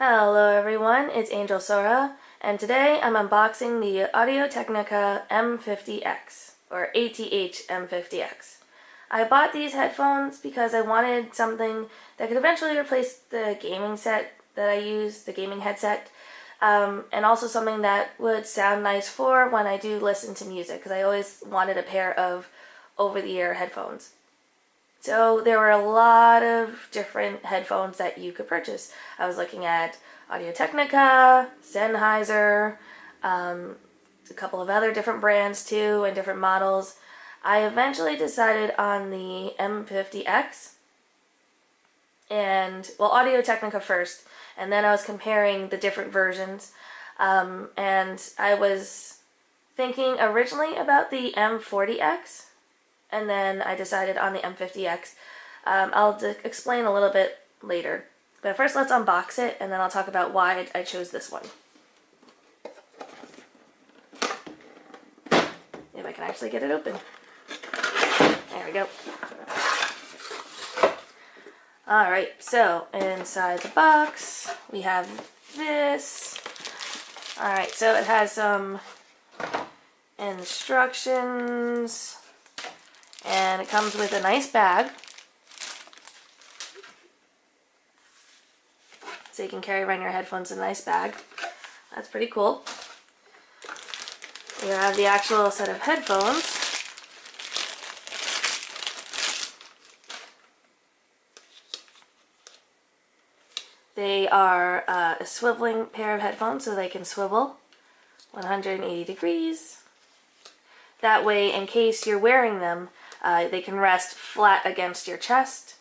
Hello everyone, it's Angel Sora, and today I'm unboxing the AudioTechnica M50X, or ATH-M50X. I bought these headphones because I wanted something that could eventually replace the gaming set that I use, the gaming headset, and also something that would sound nice for when I do listen to music, because I always wanted a pair of over-the-ear headphones. So there were a lot of different headphones that you could purchase. I was looking at AudioTechnica, Sennheiser, a couple of other different brands too, and different models. I eventually decided on the M50X, and well, AudioTechnica first, and then I was comparing the different versions, and I was thinking originally about the M40X, and then I decided on the M50X. I'll explain a little bit later. But first let's unbox it, and then I'll talk about why I chose this one. If I can actually get it open. There we go. Alright, so inside the box we have this. Alright, so it has some instructions. And it comes with a nice bag, so you can carry around your headphones in a nice bag. That's pretty cool. You have the actual set of headphones. They are a swiveling pair of headphones, so they can swivel 180 degrees. That way, in case you're wearing them, they can rest flat against your chest.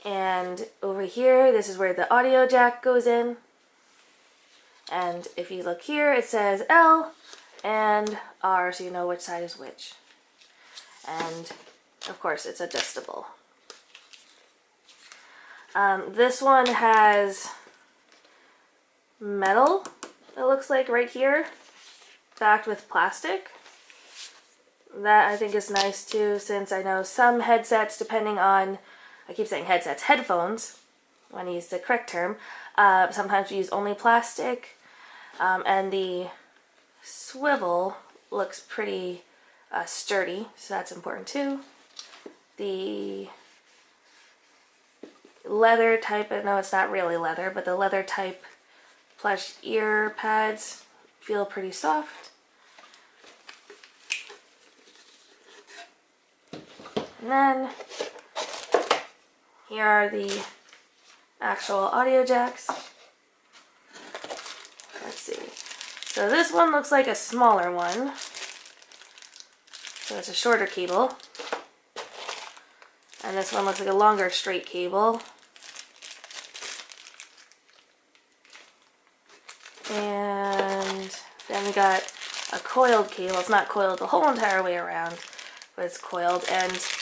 And over here, this is where the audio jack goes in. And if you look here, it says L and R, so you know which side is which. And of course, it's adjustable. This one has metal, it looks like right here, backed with plastic. That I think is nice too, since I know some headsets, depending on, I keep saying headsets, headphones, when I use the correct term, sometimes we use only plastic, and the swivel looks pretty sturdy, so that's important too. The leather type, no, it's not really leather, but the leather type plush ear pads feel pretty soft. And then here are the actual audio jacks. Let's see. So this one looks like a smaller one. So it's a shorter cable. And this one looks like a longer straight cable. And then we got a coiled cable. It's not coiled the whole entire way around, but it's coiled, and it's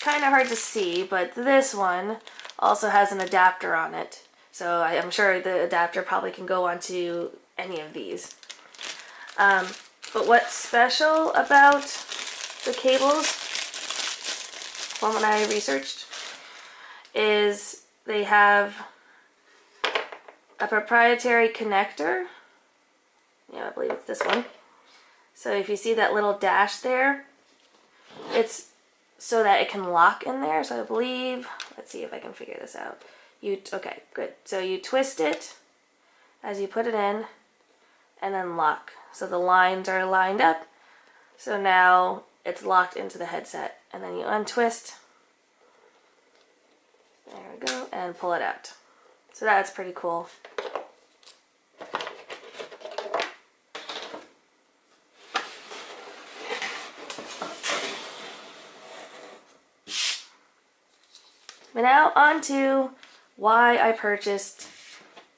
kind of hard to see, but this one also has an adapter on it. So I'm sure the adapter probably can go onto any of these. But what's special about the cables, from what I researched, is they have a proprietary connector. Yeah, I believe it's this one. So if you see that little dash there, it's so that it can lock in there. So I believe, let's see if I can figure this out. Okay, good. So you twist it as you put it in, and then lock. So the lines are lined up. So now it's locked into the headset. And then you untwist. There we go, and pull it out. So that's pretty cool. But now on to why I purchased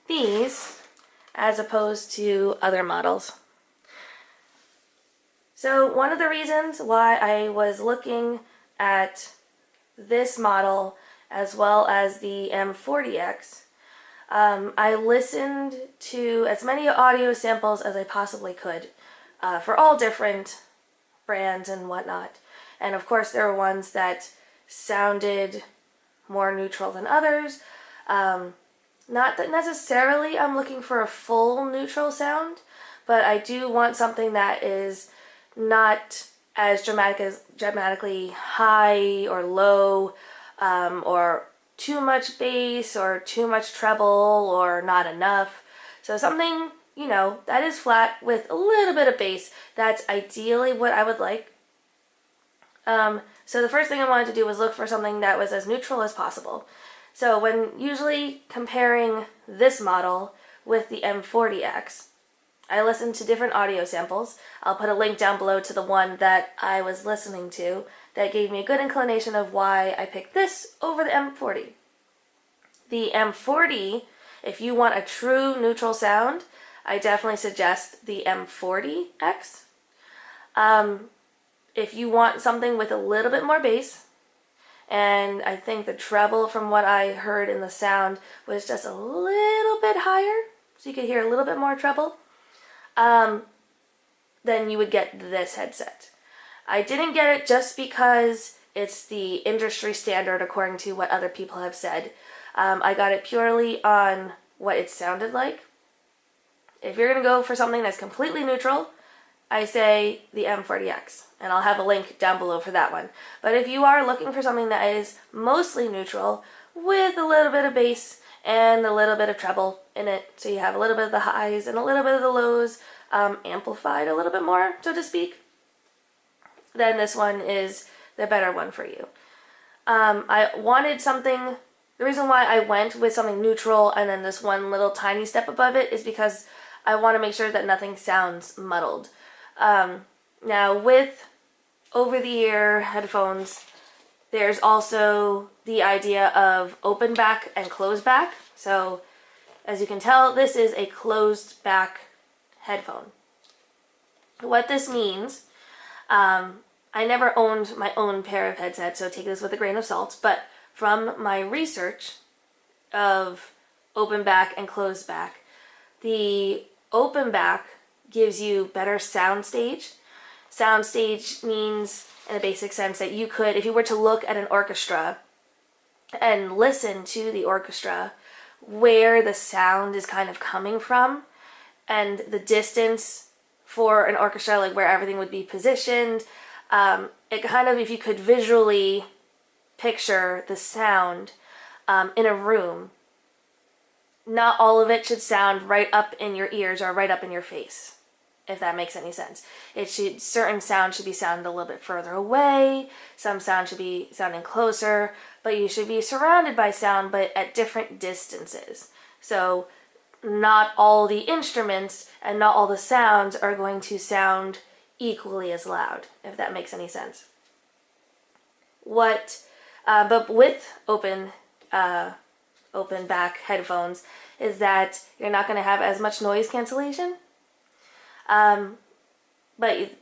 these as opposed to other models. So one of the reasons why I was looking at this model as well as the M40X, I listened to as many audio samples as I possibly could for all different brands and whatnot. And of course there were ones that sounded more neutral than others. Not that necessarily I'm looking for a full neutral sound, but I do want something that is not as dramatically high or low, or too much bass or too much treble or not enough. So something, that is flat with a little bit of bass. That's ideally what I would like. So the first thing I wanted to do was look for something that was as neutral as possible. So when usually comparing this model with the M40X, I listened to different audio samples. I'll put a link down below to the one that I was listening to that gave me a good inclination of why I picked this over the M40. The M40, if you want a true neutral sound, I definitely suggest the M40X. If you want something with a little bit more bass, and I think the treble from what I heard in the sound was just a little bit higher, so you could hear a little bit more treble, then you would get this headset. I didn't get it just because it's the industry standard according to what other people have said. I got it purely on what it sounded like. If you're going to go for something that's completely neutral, I say the M40X, and I'll have a link down below for that one. But if you are looking for something that is mostly neutral with a little bit of bass and a little bit of treble in it, so you have a little bit of the highs and a little bit of the lows amplified a little bit more, so to speak, then this one is the better one for you. I wanted something, the reason why I went with something neutral and then this one little tiny step above it is because I want to make sure that nothing sounds muddled. Now with over-the-ear headphones, there's also the idea of open back and closed back. So as you can tell, this is a closed back headphone. What this means, I never owned my own pair of headsets, so take this with a grain of salt, but from my research of open back and closed back, the open back gives you better soundstage. Soundstage means, in a basic sense, that you could, if you were to look at an orchestra and listen to the orchestra, where the sound is kind of coming from and the distance for an orchestra, like where everything would be positioned, it kind of, if you could visually picture the sound in a room, not all of it should sound right up in your ears or right up in your face, if that makes any sense. Certain sounds should be sounding a little bit further away, some sound should be sounding closer, but you should be surrounded by sound, but at different distances. So not all the instruments and not all the sounds are going to sound equally as loud, if that makes any sense. But with open back headphones is that you're not going to have as much noise cancellation. But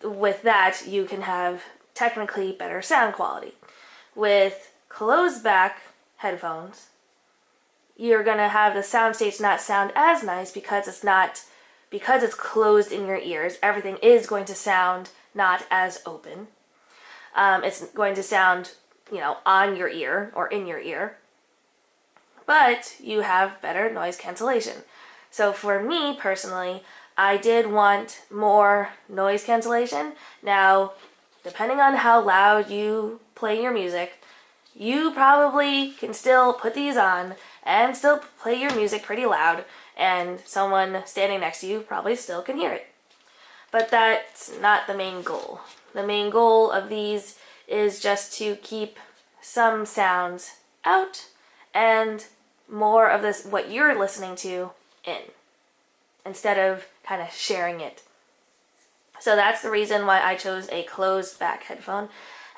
with that, you can have technically better sound quality. With closed back headphones, you're going to have the soundstage not sound as nice because it's closed in your ears. Everything is going to sound not as open. It's going to sound, on your ear or in your ear. But you have better noise cancellation. So for me personally, I did want more noise cancellation. Now, depending on how loud you play your music, you probably can still put these on and still play your music pretty loud, and someone standing next to you probably still can hear it. But that's not the main goal. The main goal of these is just to keep some sounds out and more of this, what you're listening to, in, instead of kind of sharing it. So that's the reason why I chose a closed back headphone,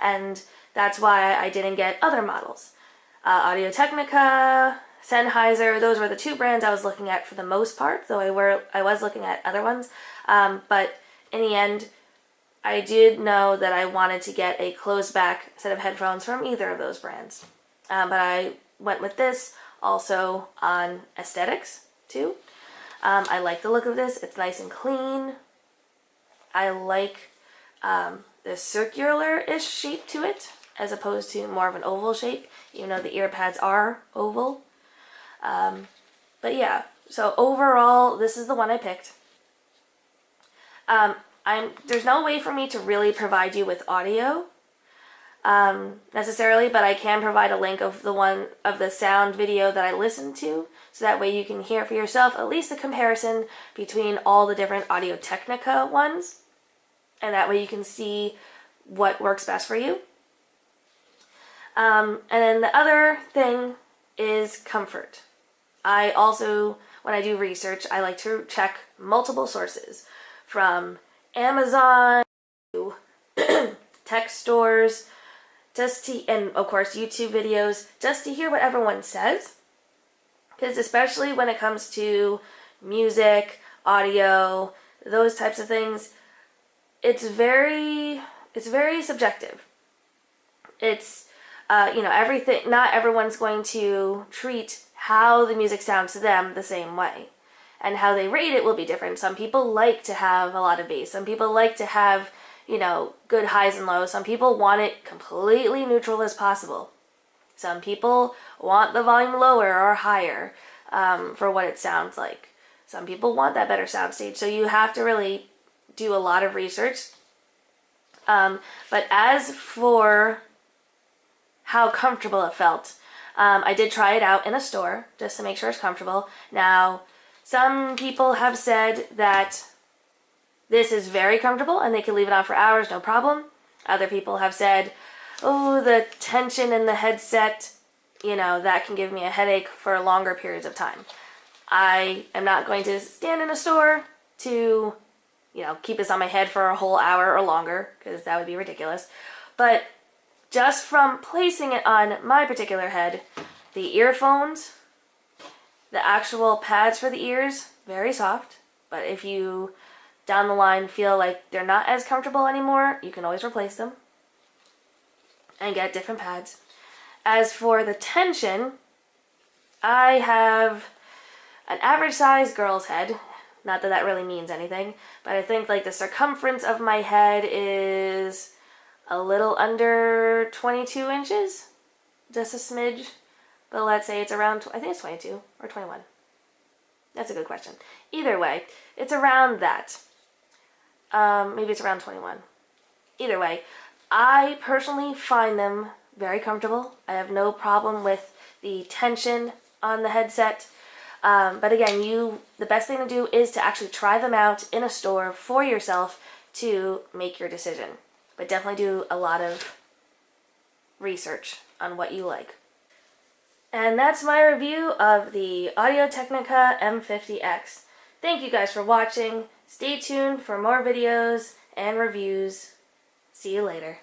and that's why I didn't get other models. AudioTechnica, Sennheiser, those were the two brands I was looking at for the most part, though I was looking at other ones. But in the end, I did know that I wanted to get a closed back set of headphones from either of those brands. But I went with this also on aesthetics too. I like the look of this. It's nice and clean. I like the circular-ish shape to it as opposed to more of an oval shape, even though the ear pads are oval. But yeah, so overall, this is the one I picked. There's no way for me to really provide you with audio necessarily, but I can provide a link of the sound video that I listened to, so that way you can hear for yourself at least the comparison between all the different AudioTechnica ones, and that way you can see what works best for you. And then the other thing is comfort. I also, when I do research, I like to check multiple sources, from Amazon to tech stores, and of course YouTube videos, just to hear what everyone says. Because especially when it comes to music, audio, those types of things, it's very subjective. It's everything. Not everyone's going to treat how the music sounds to them the same way, and how they rate it will be different. Some people like to have a lot of bass. Some people like to have, good highs and lows. Some people want it completely neutral as possible. Some people want the volume lower or higher for what it sounds like. Some people want that better soundstage. So you have to really do a lot of research. But as for how comfortable it felt, I did try it out in a store just to make sure it's comfortable. Now, some people have said that this is very comfortable and they can leave it on for hours, no problem. Other people have said, oh, the tension in the headset, that can give me a headache for longer periods of time. I am not going to stand in a store to, keep this on my head for a whole hour or longer, because that would be ridiculous. But just from placing it on my particular head, the earphones, the actual pads for the ears, very soft. But if you, down the line, feel like they're not as comfortable anymore, you can always replace them and get different pads. As for the tension, I have an average size girl's head. Not that that really means anything, but I think like the circumference of my head is a little under 22 inches, just a smidge. But let's say it's around, I think it's 22 or 21. That's a good question. Either way, it's around that. Maybe it's around 21. Either way, I personally find them very comfortable. I have no problem with the tension on the headset. But again, the best thing to do is to actually try them out in a store for yourself to make your decision. But definitely do a lot of research on what you like. And that's my review of the AudioTechnica M50X. Thank you guys for watching. Stay tuned for more videos and reviews. See you later.